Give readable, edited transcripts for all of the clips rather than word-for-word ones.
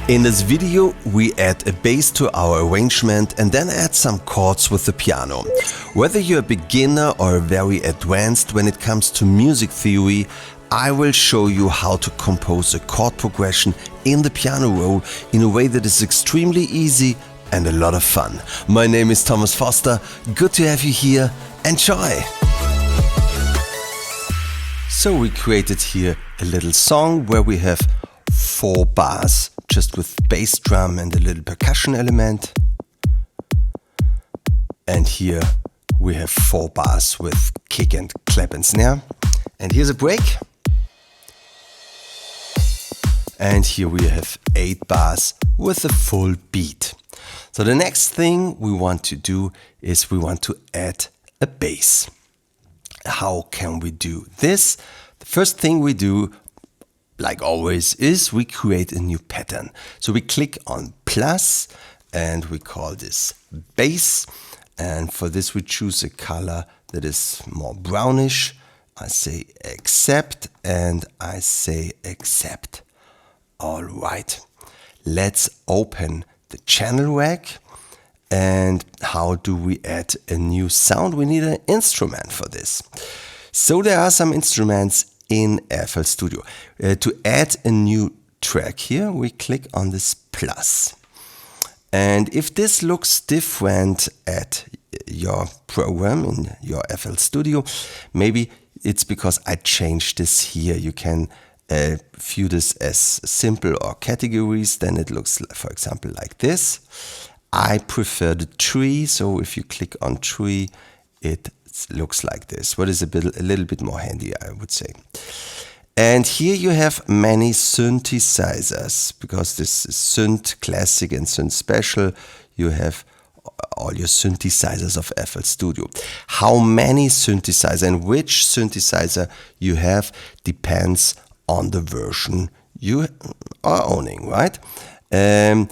In this video, we add a bass to our arrangement and then add some chords with the piano. Whether you're a beginner or very advanced when it comes to music theory, I will show you how to compose a chord progression in the piano roll in a way that is extremely easy and a lot of fun. My name is Thomas Foster, good to have you here, enjoy! So we created here a little song where we have 4 bars, just with bass drum and a little percussion element. And here we have 4 bars with kick and clap and snare. And here's a break. And here we have 8 bars with a full beat. So the next thing we want to do is we want to add a bass. How can we do this? The first thing we do, like always, is we create a new pattern. So we click on plus and we call this bass. And for this we choose a color that is more brownish. I say accept and I say accept. All right, let's open the channel rack. And how do we add a new sound? We need an instrument for this. So there are some instruments in FL Studio. To add a new track here, we click on this plus. And if this looks different at your program in your FL Studio, maybe it's because I changed this here. You can view this as simple or categories, then it looks, for example, like this. I prefer the tree, so if you click on tree, it looks like this. What is a little bit more handy, I would say. And here you have many synthesizers, because this is synth classic and synth special. You have all your synthesizers of FL Studio. How many synthesizers and which synthesizer you have depends on the version you are owning, right? A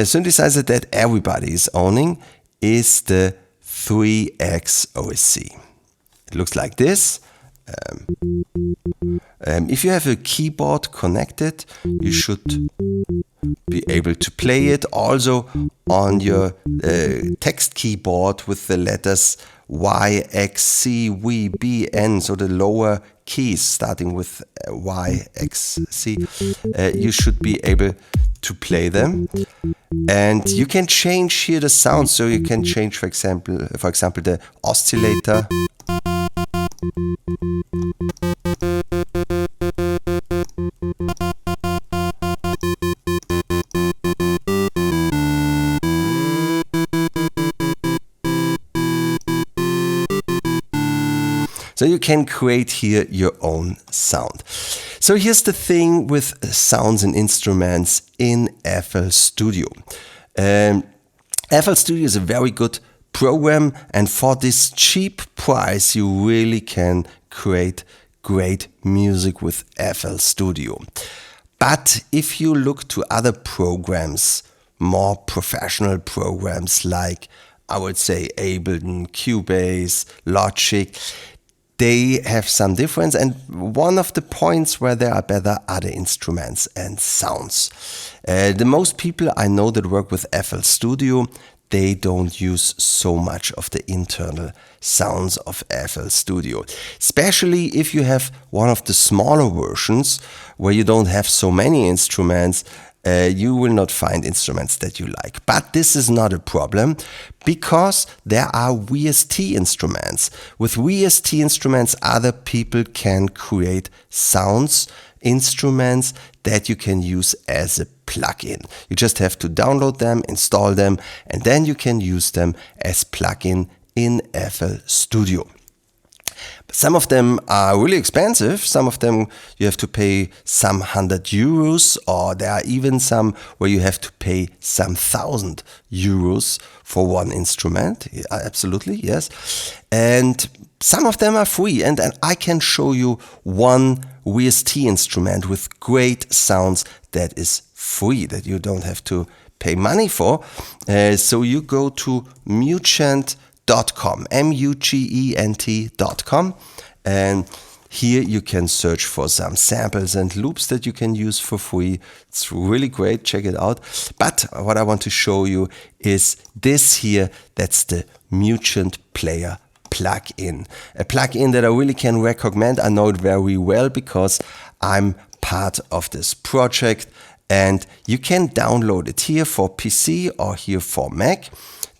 synthesizer that everybody is owning is the 3X OSC. It looks like this. If you have a keyboard connected, you should be able to play it also on your text keyboard with the letters Y, X, C, V, B, N, so the lower keys starting with Y, X, C. You should be able to play them. And you can change here the sound, so you can change, for example, the oscillator. So you can create here your own sound. So here's the thing with sounds and instruments in FL Studio. FL Studio is a very good program, and for this cheap price you really can create great music with FL Studio. But if you look to other programs, more professional programs like, I would say, Ableton, Cubase, Logic, they have some difference, and one of the points where there are better are the instruments and sounds. The most people I know that work with FL Studio, they don't use so much of the internal sounds of FL Studio. Especially if you have one of the smaller versions where you don't have so many instruments, you will not find instruments that you like. But this is not a problem, because there are VST instruments. With VST instruments, other people can create sounds, instruments that you can use as a plugin. You just have to download them, install them, and then you can use them as plugin in FL Studio. Some of them are really expensive. Some of them you have to pay some €100, or there are even some where you have to pay some €1,000 for one instrument. Yeah, absolutely, yes. And some of them are free, and I can show you one VST instrument with great sounds that is free, that you don't have to pay money for. So you go to MUGENT.com, MUGENT.com, and Here you can search for some samples and loops that you can use for free. It's really great, check it out. But what I want to show you is this here, that's the MUGENT player plugin. A plugin that I really can recommend. I know it very well because I'm part of this project, and you can download it here for PC or here for Mac.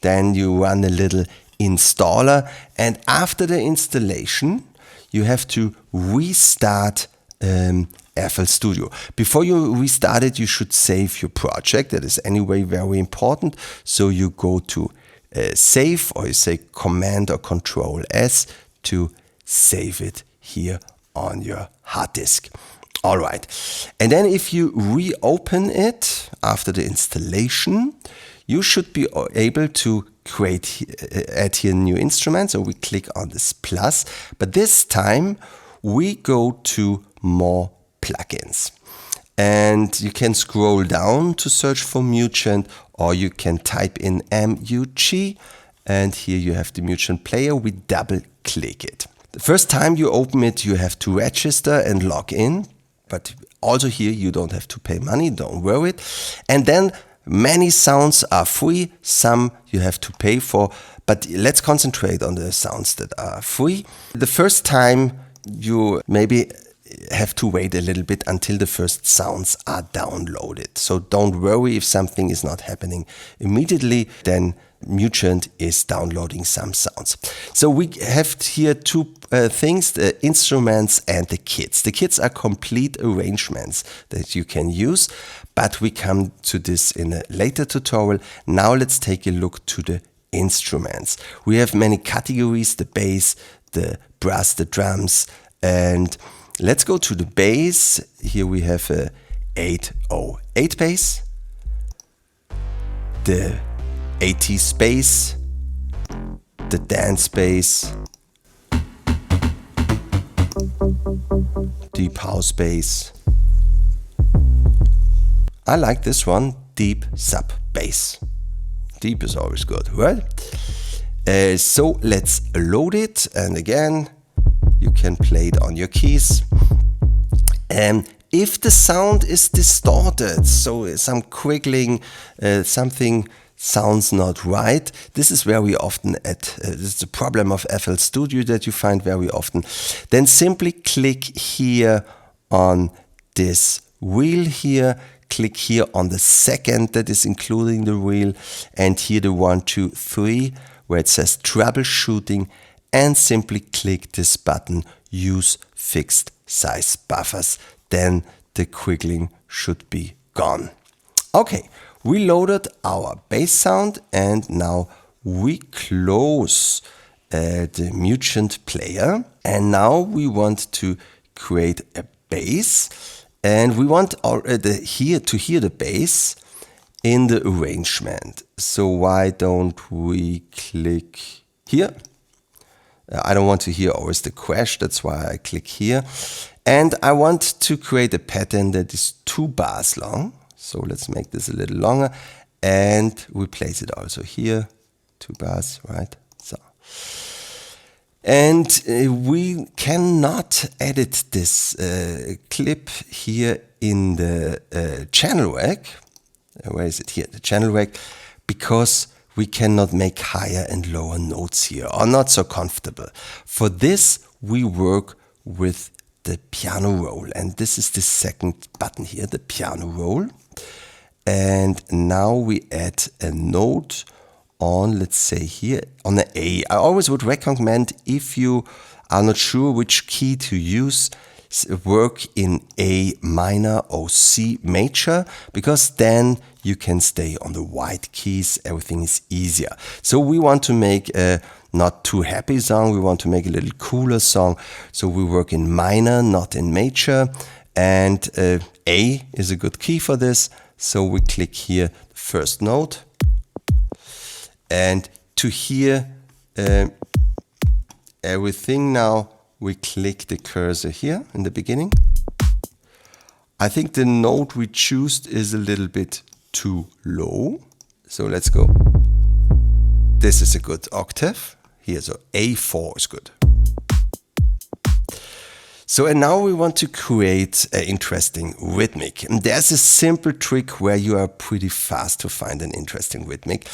Then you run a little installer, and after the installation you have to restart FL Studio. Before you restart it, you should save your project. That is anyway very important. So you go to save, or you say Command or Control S to save it here on your hard disk. Alright, and then if you reopen it after the installation, you should be able to add here new instruments. So we click on this plus, but this time we go to more plugins. And you can scroll down to search for MUGENT, or you can type in MUG, and here you have the MUGENT player. We double click it. The first time you open it, you have to register and log in, but also here you don't have to pay money, don't worry. And then many sounds are free, some you have to pay for, but let's concentrate on the sounds that are free. The first time you maybe have to wait a little bit until the first sounds are downloaded. So don't worry if something is not happening immediately, then MUGENT is downloading some sounds. So we have here two things, the instruments and the kits. The kits are complete arrangements that you can use, but we come to this in a later tutorial. Now let's take a look to the instruments. We have many categories, the bass, the brass, the drums, and let's go to the bass. Here we have a 808 bass, the 80s bass, the dance bass, deep house bass. I like this one, deep sub bass. Deep is always good, right? So let's load it, and again you can play it on your keys. And if the sound is distorted, so some quiggling, something sounds not right, this is very often this is the problem of FL Studio that you find very often, then simply click here on this wheel here, click here on the second that is including the wheel, and here the 1, 2, 3 where it says troubleshooting, and simply click this button, use fixed size buffers. Then the quiggling should be gone. Okay, we loaded our bass sound, and now we close the MUGENT player, and now we want to create a bass, and we want here to hear the bass in the arrangement. So why don't we click here? I don't want to hear always the crash, that's why I click here. And I want to create a pattern that is 2 bars long. So let's make this a little longer, and we place it also here, 2 bars, right? So, and we cannot edit this clip here in the channel rack. Where is it here? The channel rack, because we cannot make higher and lower notes here, or not so comfortable. For this, we work with the piano roll, and this is the second button here, the piano roll. And now we add a note on, let's say here, on the A. I always would recommend, if you are not sure which key to use, work in A minor or C major, because then you can stay on the white keys, everything is easier. So we want to make a not too happy song, we want to make a little cooler song, so we work in minor, not in major, and A is a good key for this, so we click here the first note, and to hear everything now, we click the cursor here in the beginning. I think the note we choose is a little bit too low. So let's go. This is a good octave. Here, so A4 is good. So, and now we want to create an interesting rhythmic. And there's a simple trick where you are pretty fast to find an interesting rhythmic.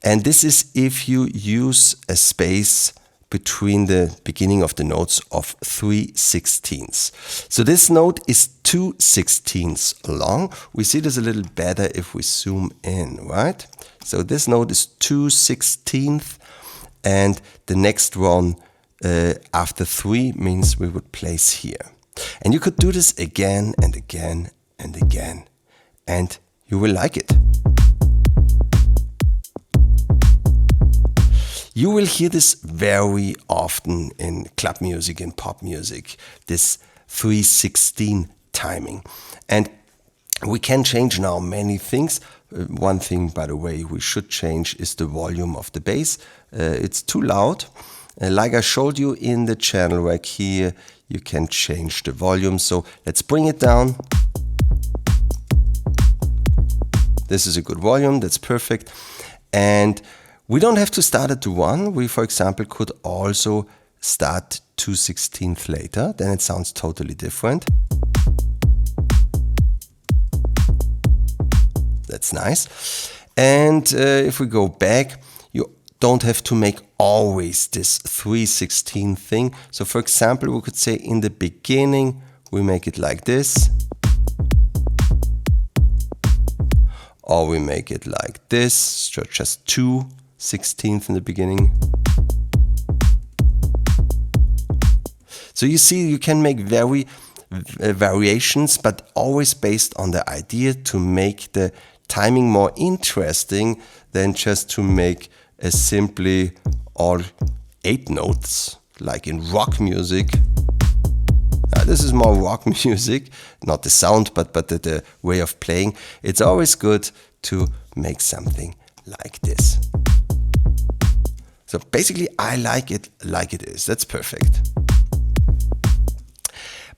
And this is if you use a space between the beginning of the notes of 3/16. So this note is 2/16 long. We see this a little better if we zoom in, right? So this note is 2/16, and the next one after 3 means we would place here. And you could do this again and again and again, and you will like it. You will hear this very often in club music and pop music, this 3/16 timing. And we can change now many things. One thing, by the way, we should change is the volume of the bass. It's too loud. Like I showed you in the channel rack here, you can change the volume. So let's bring it down. This is a good volume, that's perfect. And we don't have to start at the 1. We, for example, could also start 2/16 later. Then it sounds totally different. That's nice. And if we go back, you don't have to make always this 3/16 thing. So for example, we could say in the beginning, we make it like this. Or we make it like this, so just 2/16 in the beginning. So you see, you can make variations, but always based on the idea to make the timing more interesting than just to make a simply all 8 notes, like in rock music. This is more rock music, not the sound, but the way of playing. It's always good to make something like this. So basically, I like it like it is. That's perfect.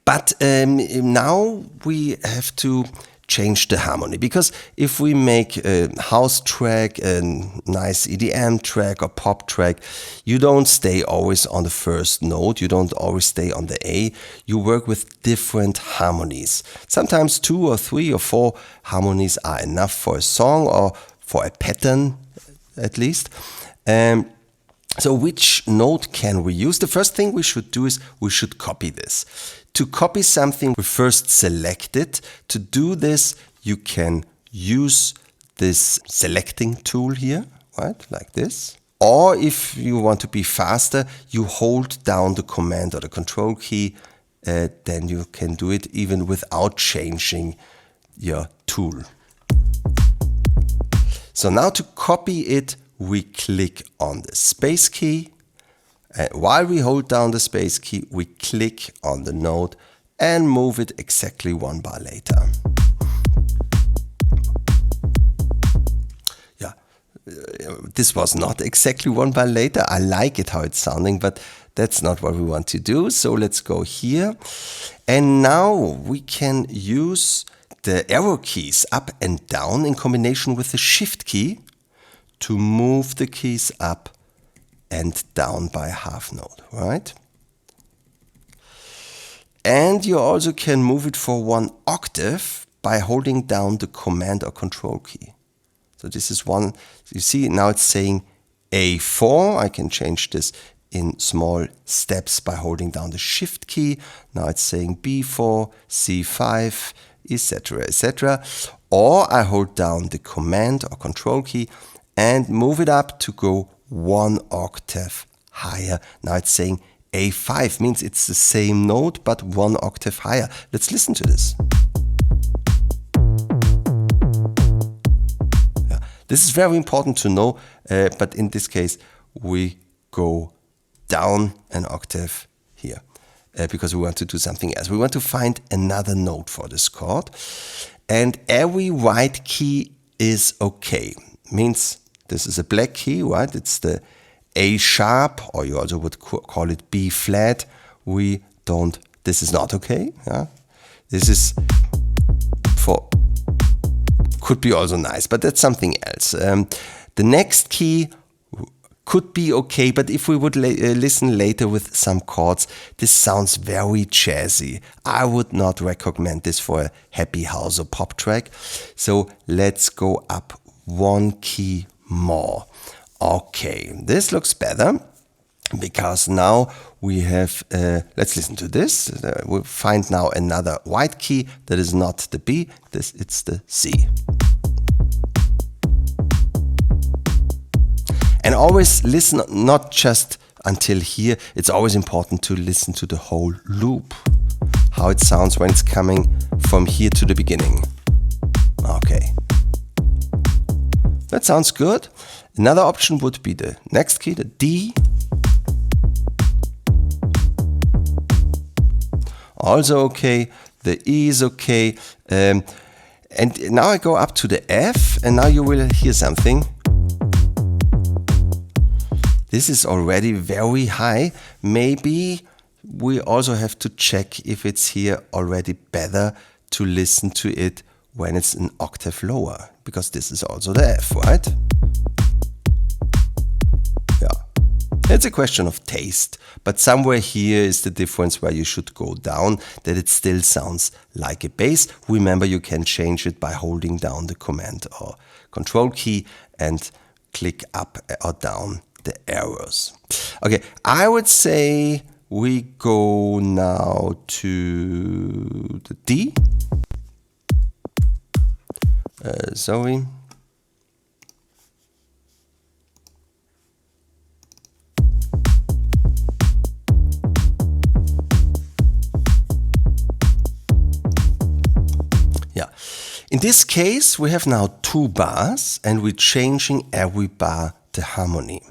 But now we have to change the harmony, because if we make a house track, a nice EDM track or pop track, you don't stay always on the first note, you don't always stay on the A, you work with different harmonies. Sometimes 2 or 3 or 4 harmonies are enough for a song or for a pattern at least. So which note can we use? The first thing we should do is we should copy this. To copy something, we first select it. To do this, you can use this selecting tool here, right, like this. Or if you want to be faster, you hold down the command or the control key, then you can do it even without changing your tool. So now to copy it, we click on the space key. While we hold down the space key, we click on the note and move it exactly 1 bar later. Yeah, this was not exactly 1 bar later. I like it how it's sounding, but that's not what we want to do. So let's go here. And now we can use the arrow keys up and down in combination with the shift key to move the keys up and down by a half note, right? And you also can move it for 1 octave by holding down the command or control key. So this is one, you see now it's saying A4. I can change this in small steps by holding down the shift key. Now it's saying B4, C5, etc., etc. Or I hold down the command or control key and move it up to go 1 octave higher. Now it's saying A5, means it's the same note but 1 octave higher. Let's listen to this. Yeah, this is very important to know, but in this case we go down an octave here because we want to do something else. We want to find another note for this chord, and every white key is okay. Means this is a black key, right? It's the A sharp, or you also would call it B flat. This is not okay. Yeah? This is could be also nice, but that's something else. The next key could be okay, but if we would listen later with some chords, this sounds very jazzy. I would not recommend this for a happy house or pop track. So let's go up one key more. Okay, this looks better because now we have, let's listen to this. We'll find now another white key that is not the B, it's the C. And always listen, not just until here, it's always important to listen to the whole loop, how it sounds when it's coming from here to the beginning. Okay. That sounds good. Another option would be the next key, the D. Also okay, the E is okay. And now I go up to the F, and now you will hear something. This is already very high. Maybe we also have to check if it's here already better to listen to it when it's an octave lower, because this is also the F, right? Yeah, it's a question of taste, but somewhere here is the difference where you should go down, that it still sounds like a bass. Remember, you can change it by holding down the Command or Control key and click up or down the arrows. Okay, I would say we go now to the D. Sorry. Yeah. In this case, we have now 2 bars and we're changing every bar the harmony.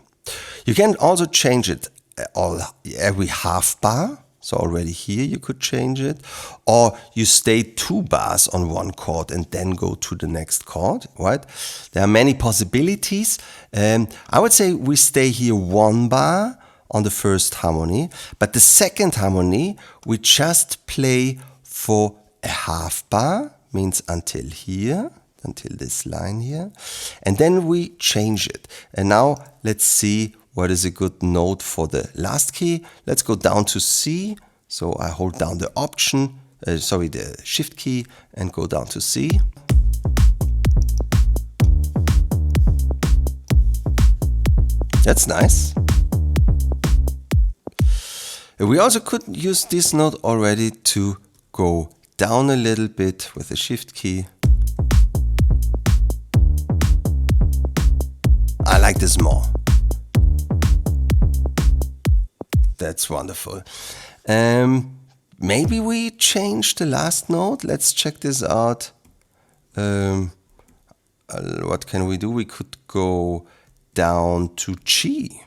You can also change it every half bar. So already here you could change it. Or you stay 2 bars on one chord and then go to the next chord, right? There are many possibilities. I would say we stay here 1 bar on the first harmony, but the second harmony we just play for a half bar, means until here, until this line here, and then we change it. And now let's see what is a good note for the last key. Let's go down to C. So I hold down the the shift key and go down to C. That's nice. We also could use this note already to go down a little bit with the shift key. I like this more. That's wonderful. Maybe we change the last note. Let's check this out. What can we do? We could go down to G.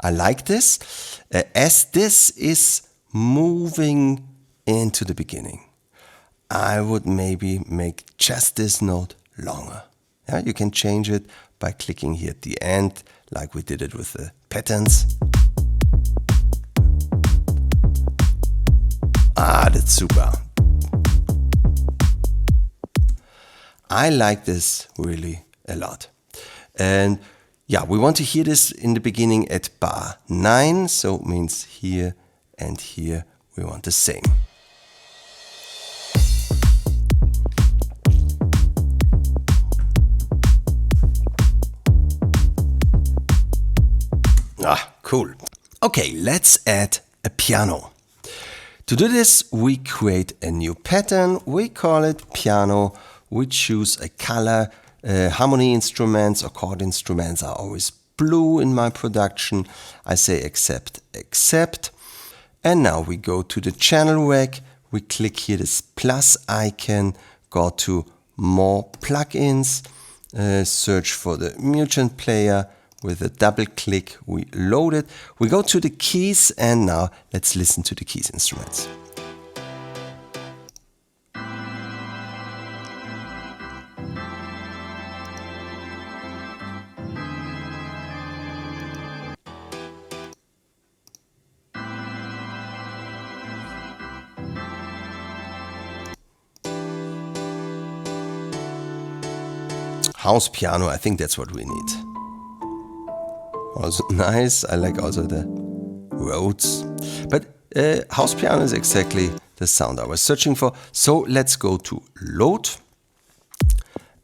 I like this, as this is moving into the beginning. I would maybe make just this note longer. Yeah, you can change it by clicking here at the end, like we did it with the patterns. Ah, that's super. I like this really a lot. And yeah, we want to hear this in the beginning at bar 9, so it means here and here we want the same. Ah, cool. Okay, let's add a piano. To do this, we create a new pattern. We call it piano. We choose a color. Harmony instruments or chord instruments are always blue in my production. I say accept, accept. And now we go to the channel rack. We click here this plus icon, go to more plugins, search for the MUGENT player. With a double click, we load it. We go to the keys, and now let's listen to the keys instruments. house piano. I think that's what we need. Also nice. I like also the Rhodes. But house piano is exactly the sound I was searching for. So let's go to load.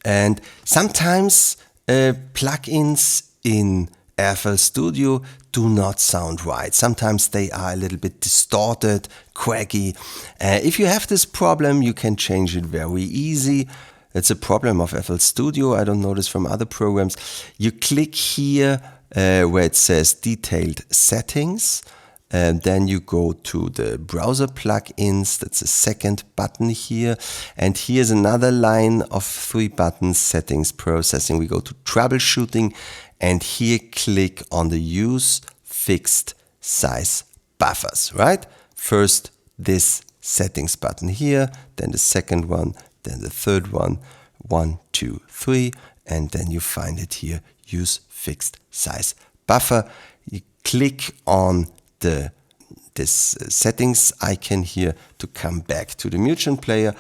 And sometimes plugins in FL Studio do not sound right. Sometimes they are a little bit distorted, quaggy. If you have this problem, you can change it very easy. It's a problem of FL Studio. I don't know this from other programs. You click here where it says detailed settings. And then you go to the browser plugins. That's the second button here. And here's another line of 3 buttons, settings, processing. We go to troubleshooting, and here click on the use fixed size buffers, right? First this settings button here, then the second one, then the third one, 1, 2, 3, and then you find it here, use fixed size buffer. You click on this settings icon here to come back to the MUGENT player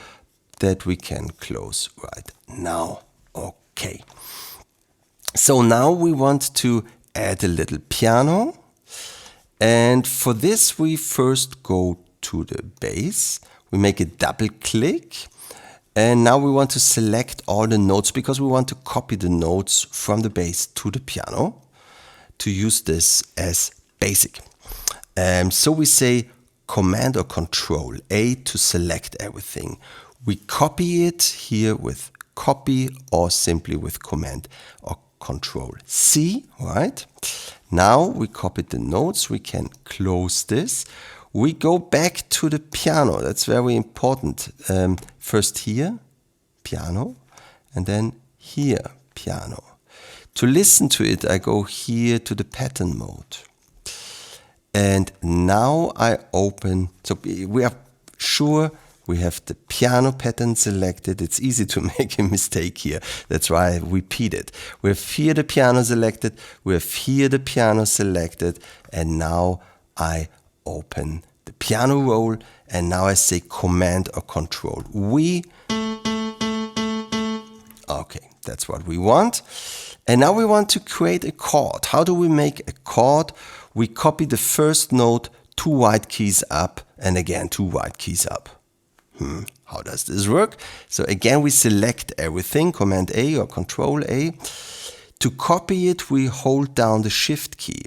that we can close right now. Okay. So now we want to add a little piano. And for this we first go to the bass. We make a double click. And now we want to select all the notes because we want to copy the notes from the bass to the piano to use this as basic. So we say Command or Control A to select everything. We copy it here with copy or simply with Command or Control C, right? Now we copied the notes. We can close this. We go back to the piano. That's very important. First here, piano, and then here, piano. To listen to it, I go here to the pattern mode. And now I open, so we are sure we have the piano pattern selected. It's easy to make a mistake here. That's why I repeat it. We have here the piano selected, we have here the piano selected, and now I open the piano roll, and now I say Command or Control. Okay, that's what we want. And now we want to create a chord. How do we make a chord? We copy the first note, 2 white keys up, and again 2 white keys up. How does this work? So again, we select everything, Command A or Control A. To copy it, we hold down the Shift key.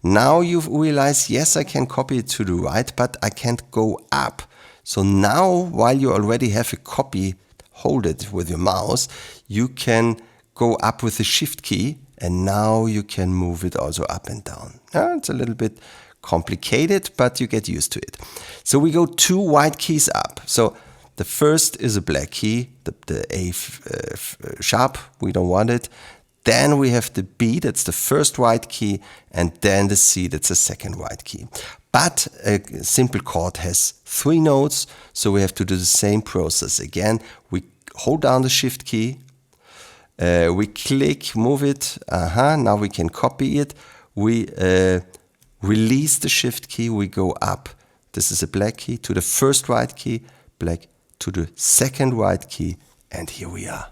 Now you realize, yes, I can copy it to the right, but I can't go up. So now, while you already have a copy, hold it with your mouse, you can go up with the Shift key, and now you can move it also up and down. It's a little bit complicated, but you get used to it. So we go 2 white keys up. So the first is a black key, the A sharp, we don't want it. Then we have the B, that's the first white key, and then the C, that's the second white key. But a simple chord has 3 notes, so we have to do the same process. Again, we hold down the Shift key, we click, move it, now we can copy it. We release the Shift key, we go up, this is a black key, to the first white key, black, to the second white key, and here we are.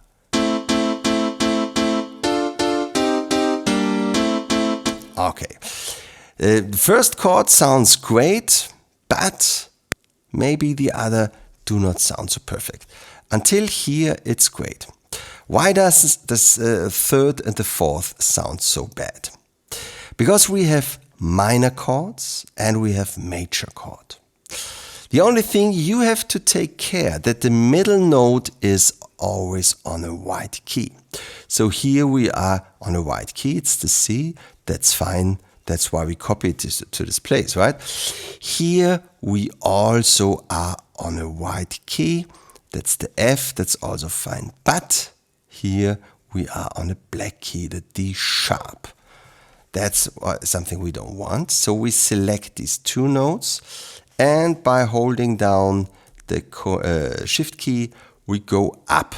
Okay, the first chord sounds great, but maybe the other do not sound so perfect. Until here, it's great. Why does this third and the fourth sound so bad? Because we have minor chords and we have major chord. The only thing you have to take care that the middle note is always on a white key. So here we are on a white key, it's the C, that's fine. That's why we copy it to this place, right? Here we also are on a white key, that's the F, that's also fine. But here we are on a black key, the D sharp. That's something we don't want. So we select these 2 notes, and by holding down the Shift key, we go up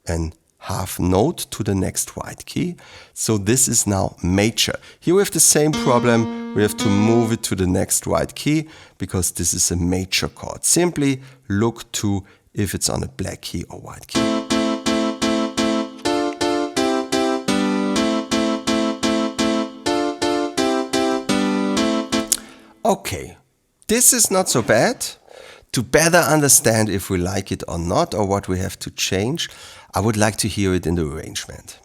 a half note to the next white key. So this is now major. Here we have the same problem. We have to move it to the next white key because this is a major chord. Simply look to if it's on a black key or white key. Okay, this is not so bad. To better understand if we like it or not, or what we have to change, I would like to hear it in the arrangement.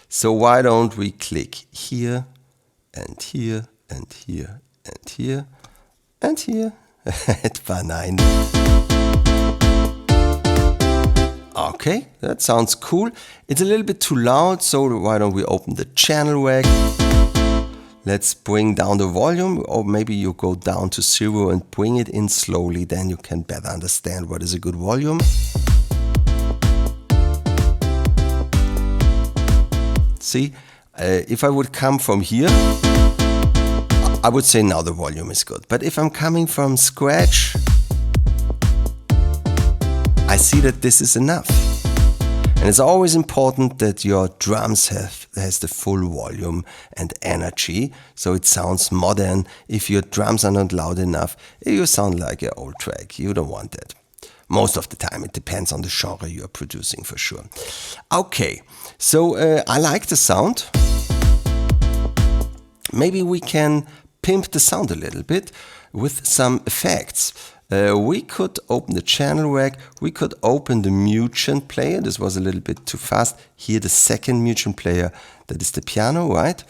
So why don't we click here, and here, and here, and here, and here, etwa 9. Okay, that sounds cool. It's a little bit too loud, so why don't we open the channel rack? Let's bring down the volume, or maybe you go down to 0 and bring it in slowly, then you can better understand what is a good volume. See, if I would come from here, I would say now the volume is good. But if I'm coming from scratch, I see that this is enough. And it's always important that your drums has the full volume and energy, so it sounds modern. If your drums are not loud enough, you sound like an old track. You don't want that. Most of the time, it depends on the genre you are producing for sure. Okay, so I like the sound. Maybe we can pimp the sound a little bit with some effects. We could open the channel rack, we could open the MUGENT player. This was a little bit too fast. Here the second MUGENT player, that is the piano, right?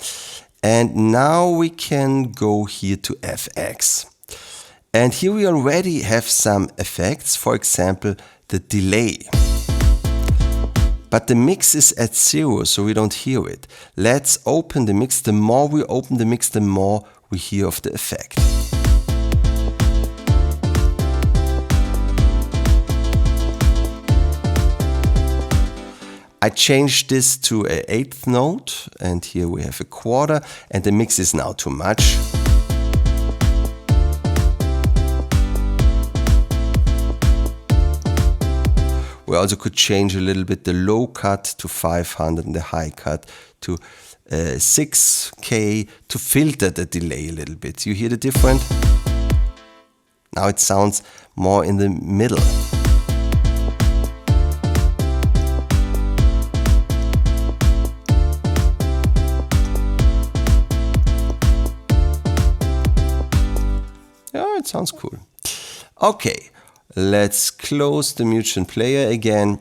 And now we can go here to FX. And here we already have some effects, for example, the delay. But the mix is at 0, so we don't hear it. Let's open the mix. The more we open the mix, the more we hear of the effect. I changed this to an 8th note, and here we have a quarter, and the mix is now too much. We also could change a little bit the low cut to 500 and the high cut to 6K to filter the delay a little bit. You hear the difference? Now it sounds more in the middle. Yeah, it sounds cool. Okay. Let's close the MUGENT player again.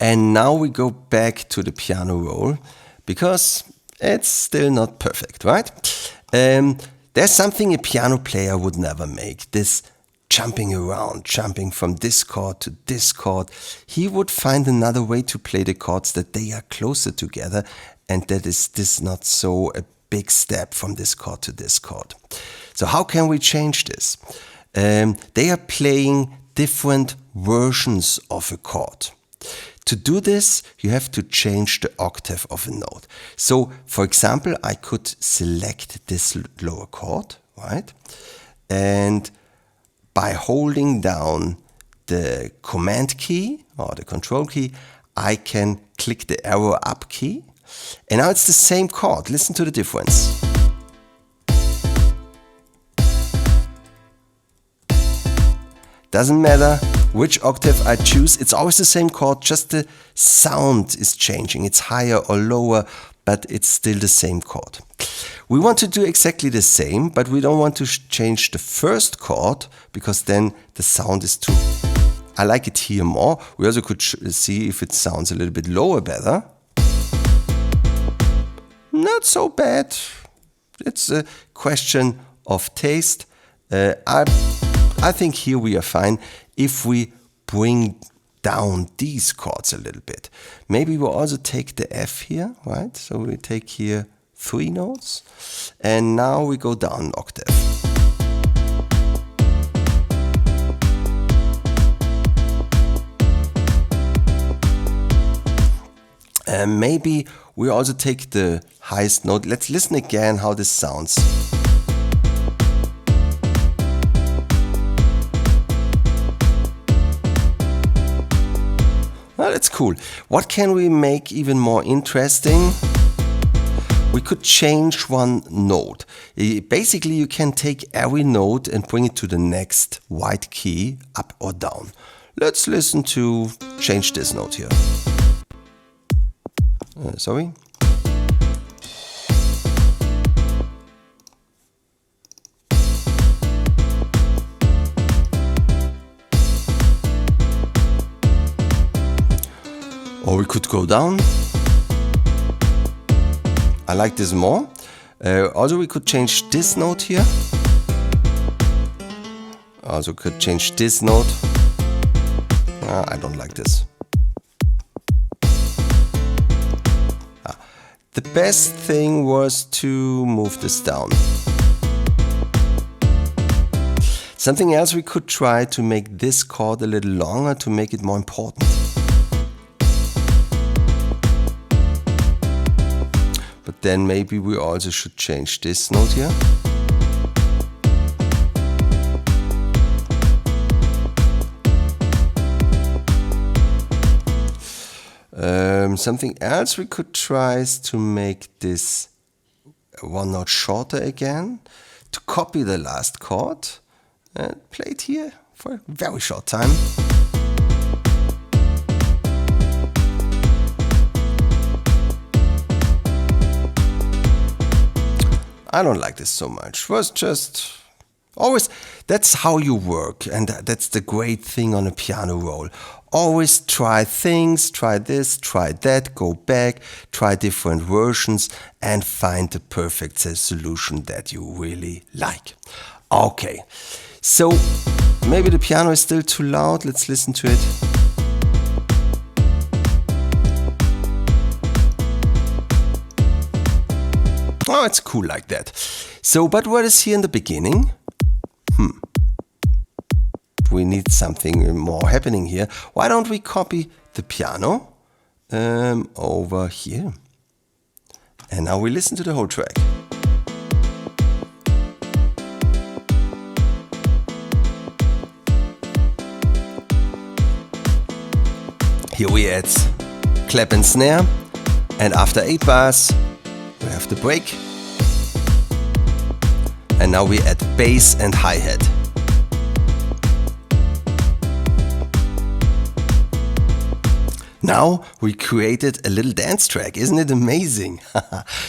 And now we go back to the piano roll, because it's still not perfect, right? There's something a piano player would never make. This jumping around, jumping from this chord to this chord. He would find another way to play the chords that they are closer together, and that is this not so a big step from this chord to this chord. So how can we change this? They are playing different versions of a chord. To do this, you have to change the octave of a note. So, for example, I could select this lower chord, right? And by holding down the command key or the control key, I can click the arrow up key. And now it's the same chord. Listen to the difference. Doesn't matter which octave I choose, it's always the same chord, just the sound is changing. It's higher or lower, but it's still the same chord. We want to do exactly the same, but we don't want to change the first chord, because then the sound is too... I like it here more. We also could see if it sounds a little bit lower better. Not so bad. It's a question of taste. I think here we are fine if we bring down these chords a little bit. Maybe we'll also take the F here, right? So we take here 3 notes, and now we go down an octave. And maybe we also take the highest note. Let's listen again how this sounds. Well, that's cool. What can we make even more interesting? We could change one note. Basically, you can take every note and bring it to the next white key, up or down. Let's listen to change this note here. Sorry. Or we could go down. I like this more. Also we could change this note here. Also could change this note. I don't like this. The best thing was to move this down. Something else, we could try to make this chord a little longer to make it more important. But then maybe we also should change this note here. Something else we could try is to make this one note shorter again, to copy the last chord and play it here for a very short time. I don't like this so much. It was just always, that's how you work, and that's the great thing on a piano roll. Always try things, try this, try that, go back, try different versions and find the perfect solution that you really like. Okay, so maybe the piano is still too loud. Let's listen to it. Oh, it's cool like that. So, but what is here in the beginning? We need something more happening here. Why don't we copy the piano over here? And now we listen to the whole track. Here we add clap and snare, and after 8 bars we have the break. And now we add bass and hi-hat. Now we created a little dance track, isn't it amazing?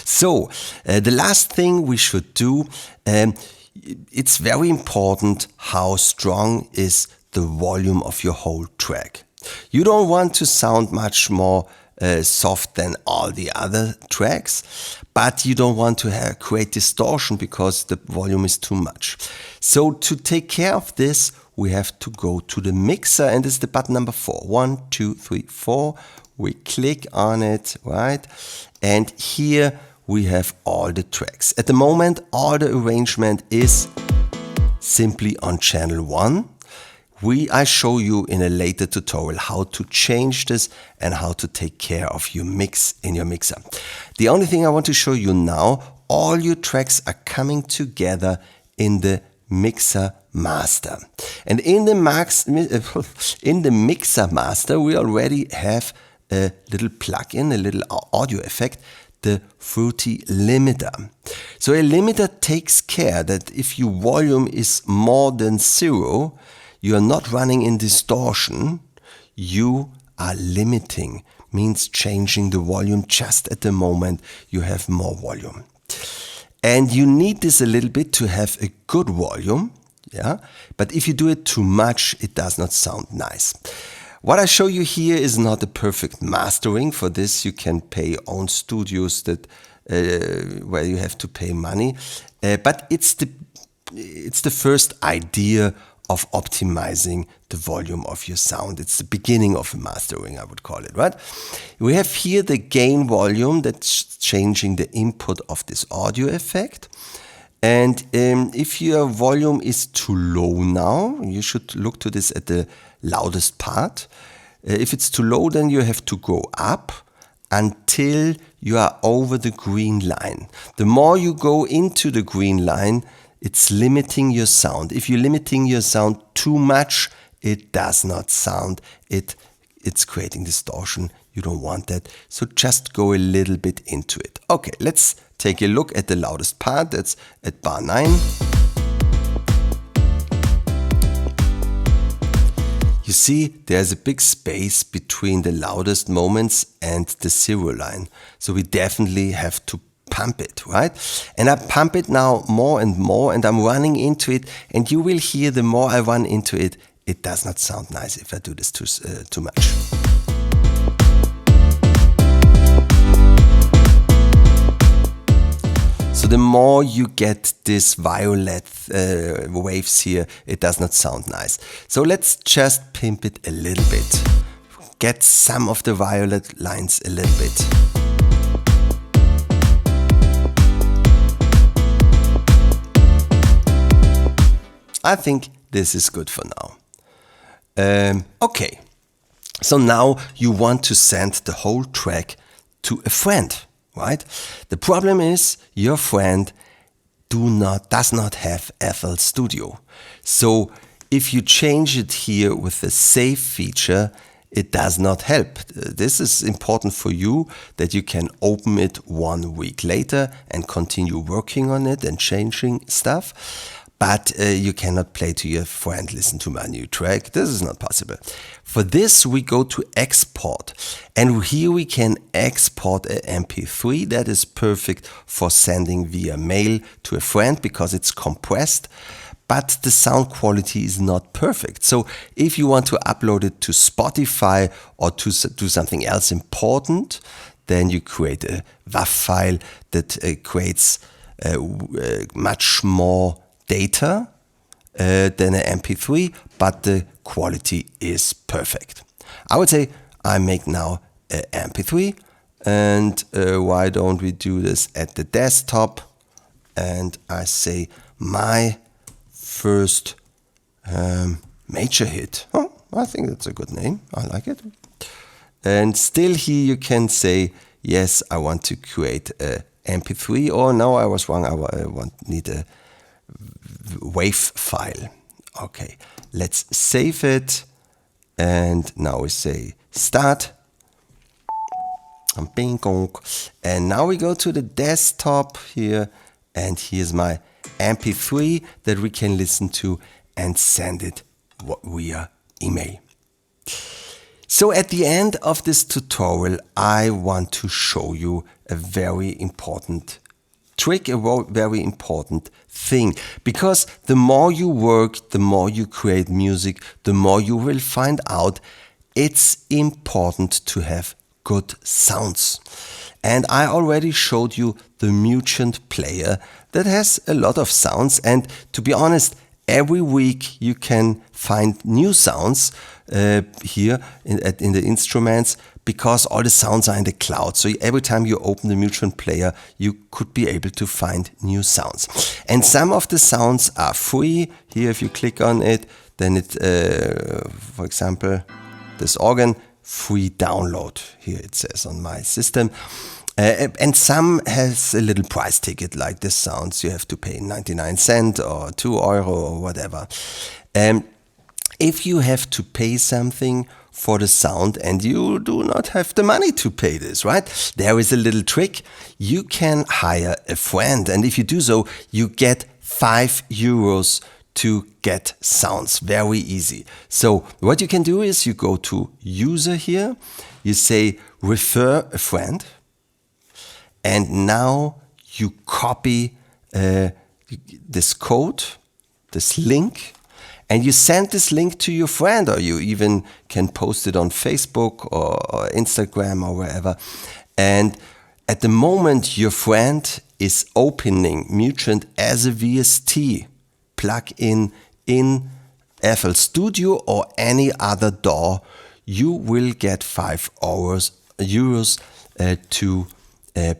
So, the last thing we should do, it's very important how strong is the volume of your whole track. You don't want to sound much more soft than all the other tracks, but you don't want to create distortion because the volume is too much. So to take care of this, we have to go to the mixer, and this is the button number 4. 1, 2, 3, 4. We click on it, right? And here we have all the tracks. At the moment, all the arrangement is simply on channel 1. I show you in a later tutorial how to change this and how to take care of your mix in your mixer. The only thing I want to show you now, all your tracks are coming together in the mixer master. And in the mixer master, we already have a little plugin, a little audio effect, the Fruity Limiter. So a limiter takes care that if your volume is more than 0, you are not running in distortion, you are limiting, means changing the volume just at the moment you have more volume. And you need this a little bit to have a good volume, yeah. But if you do it too much, it does not sound nice. What I show you here is not a perfect mastering. For this, you can pay own studios that where you have to pay money. But it's the first idea of optimizing the volume of your sound. It's the beginning of a mastering, I would call it, right? We have here the gain volume that's changing the input of this audio effect. And if your volume is too low now, you should look to this at the loudest part. If it's too low, then you have to go up until you are over the green line. The more you go into the green line, it's limiting your sound. If you're limiting your sound too much, it does not sound. It's creating distortion. You don't want that. So just go a little bit into it. Okay, let's take a look at the loudest part. That's at bar 9. You see, there's a big space between the loudest moments and the 0 line. So we definitely have to pump it, right? And I pump it now more and more, and I'm running into it, and you will hear the more I run into it, it does not sound nice if I do this too much. the more you get this violet waves here, it does not sound nice. So let's just pimp it a little bit. Get some of the violet lines a little bit. I think this is good for now. Okay, so now you want to send the whole track to a friend, right? The problem is your friend does not have FL Studio. So if you change it here with the save feature, it does not help. This is important for you, that you can open it 1 week later and continue working on it and changing stuff. But you cannot play to your friend, listen to my new track. This is not possible. For this, we go to export. And here we can export a MP3. That is perfect for sending via mail to a friend because it's compressed. But the sound quality is not perfect. So if you want to upload it to Spotify or to do something else important, then you create a WAV file that creates much more data than an MP3, but the quality is perfect. I would say I make now an MP3, and why don't we do this at the desktop? And I say my first major hit. Oh, I think that's a good name. I like it. And still here you can say, yes, I want to create a MP3, or no, I was wrong. I need a wave file. Okay, let's save it. And now we say start. And now we go to the desktop here. And here's my MP3 that we can listen to and send it via email. So at the end of this tutorial, I want to show you a very important trick, a very important thing. Because the more you work, the more you create music, the more you will find out it's important to have good sounds. And I already showed you the MUGENT player that has a lot of sounds, and to be honest, every week you can find new sounds here in the instruments, because all the sounds are in the cloud. So every time you open the MUGENT player, you could be able to find new sounds. And some of the sounds are free. Here, if you click on it, then it, for example, this organ, free download. Here it says on my system. And some has a little price ticket, like this sounds. You have to pay 99 cents or €2 or whatever. If you have to pay something for the sound and you do not have the money to pay this, right? There is a little trick. You can hire a friend, and if you do so, you get €5 to get sounds. Very easy. So what you can do is you go to user here, you say refer a friend, and now you copy this code, this link, and you send this link to your friend, or you even can post it on Facebook or Instagram or wherever. And at the moment your friend is opening MUGENT as a VST plugin in FL Studio or any other DAW, you will get €5 to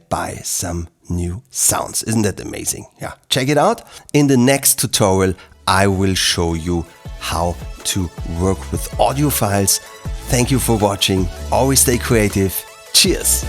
buy some new sounds. Isn't that amazing? Yeah, check it out. In the next tutorial, I will show you how to work with audio files. Thank you for watching. Always stay creative. Cheers.